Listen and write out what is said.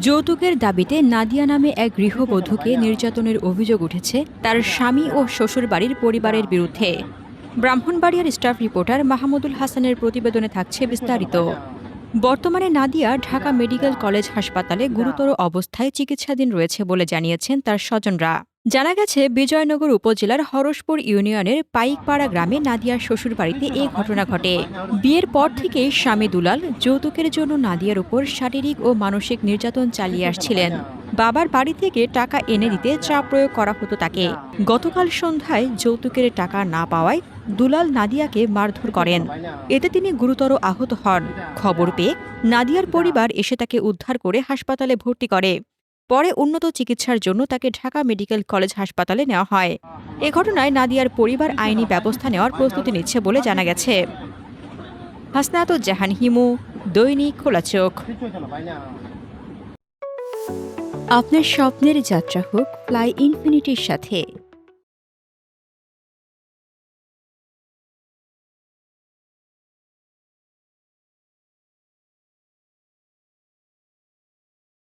যৌতুকের দাবিতে নাদিয়া নামে এক গৃহবধূকে নির্যাতনের অভিযোগ উঠেছে তার স্বামী ও শ্বশুরবাড়ির পরিবারের বিরুদ্ধে। ব্রাহ্মণবাড়িয়ার স্টাফ রিপোর্টার মাহমুদুল হাসানের প্রতিবেদনে থাকছে বিস্তারিত। বর্তমানে নাদিয়া ঢাকা মেডিকেল কলেজ হাসপাতালে গুরুতর অবস্থায় চিকিৎসাধীন রয়েছে বলে জানিয়েছেন তার স্বজনরা। জানা গেছে, বিজয়নগর উপজেলার হরসপুর ইউনিয়নের পাইকপাড়া গ্রামে নাদিয়ার শ্বশুরবাড়িতে এ ঘটনা ঘটে। বিয়ের পর থেকেই স্বামী দুলাল যৌতুকের জন্য নাদিয়ার উপর শারীরিক ও মানসিক নির্যাতন চালিয়ে আসছিলেন। বাবার বাড়ি থেকে টাকা এনে দিতে চাপ প্রয়োগ করা হতো তাকে। গতকাল সন্ধ্যায় যৌতুকের টাকা না পাওয়ায় দুলাল নাদিয়াকে মারধর করেন। এতে তিনি গুরুতর আহত হন। খবর পেয়ে নাদিয়ার পরিবার এসে তাকে উদ্ধার করে হাসপাতালে ভর্তি করে। পরে উন্নত চিকিৎসার জন্য তাকে ঢাকা মেডিকেল কলেজ হাসপাতালে নেওয়া হয়। এ ঘটনায় নাদিয়ার পরিবার আইনি ব্যবস্থা নেওয়ার প্রস্তুতি নিচ্ছে বলে জানা গেছে। হাসনাতুজ্জাহান হিমু, দৈনিক খোলা চোখ। আপনার স্বপ্নের যাত্রা হোক ফ্লাই ইনফিনিটির সাথে।